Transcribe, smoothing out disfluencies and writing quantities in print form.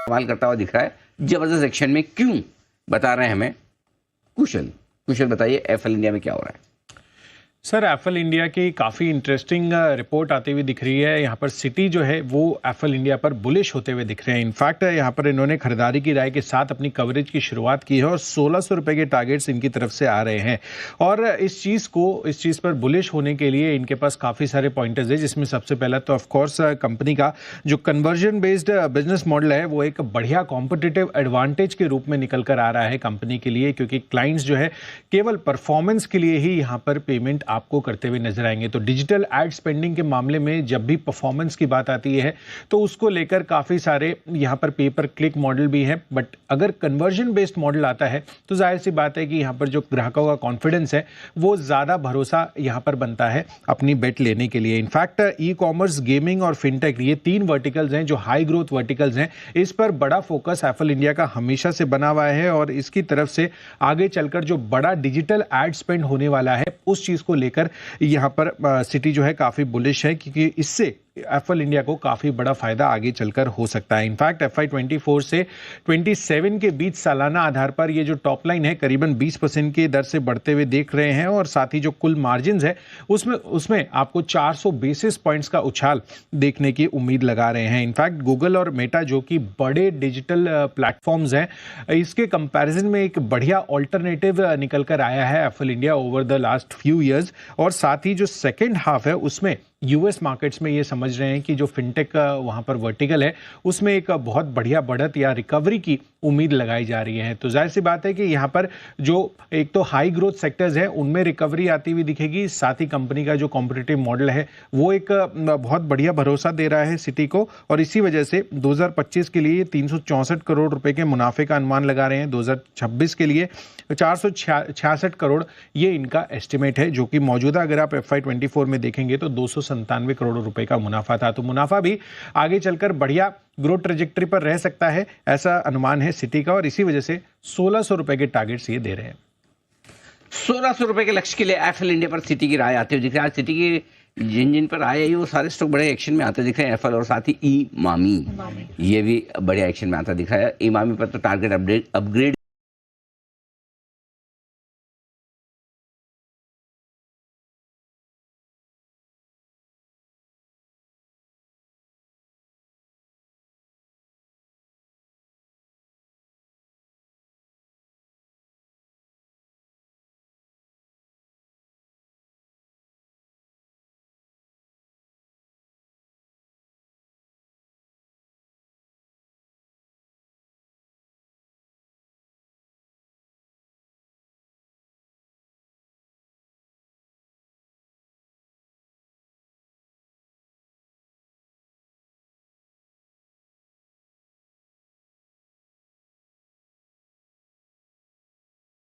सवाल करता हुआ दिख रहा है जबरदस्त एक्शन में, क्यों बता रहे हैं हमें कुशल बताइए एफएल इंडिया में क्या हो रहा है। सर एफएल इंडिया की काफ़ी इंटरेस्टिंग रिपोर्ट आती हुई दिख रही है। यहाँ पर सिटी जो है वो एफएल इंडिया पर बुलिश होते हुए दिख रहे हैं। इनफैक्ट यहाँ पर इन्होंने खरीदारी की राय के साथ अपनी कवरेज की शुरुआत की है और 1600 रुपये के टारगेट्स इनकी तरफ से आ रहे हैं। और इस चीज़ पर बुलिश होने के लिए इनके पास काफ़ी सारे पॉइंटर्स है, जिसमें सबसे पहला तो ऑफकोर्स कंपनी का जो कन्वर्जन बेस्ड बिजनेस मॉडल है वो एक बढ़िया कॉम्पिटिटिव एडवांटेज के रूप में निकल कर आ रहा है कंपनी के लिए, क्योंकि क्लाइंट्स जो है केवल परफॉर्मेंस के लिए ही यहाँ पर पेमेंट आपको करते हुए नजर आएंगे। तो डिजिटल एड स्पेंडिंग के मामले में जब भी परफॉर्मेंस की बात आती है तो उसको लेकर काफी सारे यहाँ पर पे पर क्लिक मॉडल भी है, बट अगर कन्वर्जन बेस्ड मॉडल आता है तो जाहिर सी बात है कि यहाँ पर जो ग्राहकों का कॉन्फिडेंस है वो ज्यादा भरोसा यहाँ पर बनता है अपनी बेट लेने के लिए। इनफैक्ट ई कॉमर्स, गेमिंग और फिनटेक, ये 3 वर्टिकल्स हैं जो हाई ग्रोथ वर्टिकल्स हैं। इस पर बड़ा फोकस एफएल इंडिया का हमेशा से बना हुआ है और इसकी तरफ से आगे चलकर जो बड़ा डिजिटल एड स्पेंड होने वाला है उस चीज को लेकर यहाँ पर सिटी जो है काफी बुलिश है, क्योंकि इससे एफएल इंडिया को काफी बड़ा फायदा आगे चलकर हो सकता है। इनफैक्ट FY24 से 27 के बीच सालाना आधार पर ये जो टॉप लाइन है करीबन 20% की दर से बढ़ते हुए देख रहे हैं और साथ ही जो कुल मार्जिन है उसमें आपको 400 बेसिस पॉइंट्स का उछाल देखने की उम्मीद लगा रहे हैं। इनफैक्ट गूगल और मेटा जो कि बड़े डिजिटल प्लेटफॉर्म्स हैं, इसके कंपैरिजन में एक बढ़िया ऑल्टरनेटिव निकल कर आया है FL India over the last few years. और साथ ही जो सेकेंड हाफ है उसमें यूएस मार्केट्स में ये समझ रहे हैं कि जो फिनटेक वहां पर वर्टिकल है उसमें एक बहुत बढ़िया बढ़त या रिकवरी की उम्मीद लगाई जा रही है। तो जाहिर सी बात है कि यहाँ पर जो एक तो हाई ग्रोथ सेक्टर्स हैं उनमें रिकवरी आती हुई दिखेगी, साथ ही कंपनी का जो कॉम्पिटिटिव मॉडल है वो एक बहुत बढ़िया भरोसा दे रहा है सिटी को। और इसी वजह से 2025 के लिए 364 करोड़ रुपए के मुनाफे का अनुमान लगा रहे हैं। 2026 के लिए 466 करोड़ ये इनका एस्टिमेट है, जो कि मौजूदा अगर आप FY24 में देखेंगे तो 297 करोड़ रुपए का मुनाफा था। तो मुनाफा भी आगे चलकर बढ़िया ग्रोथ ट्रेजेक्टरी पर रह सकता है, ऐसा अनुमान है सिटी का। और इसी वजह से 1600 रुपए के टारगेट्स ये दे रहे हैं। 1600 रुपए के लक्ष्य के लिए एफएल इंडिया पर सिटी की राय आते हुए दिख रही है। आज सिटी की जिन पर आए वो सारे स्टॉक बड़े एक्शन में आते दिख रहे हैं, एफएल और साथ ही इमामी ये भी बड़े एक्शन में आता दिख रहा है। इमामी पर तो टारगेट अपग्रेड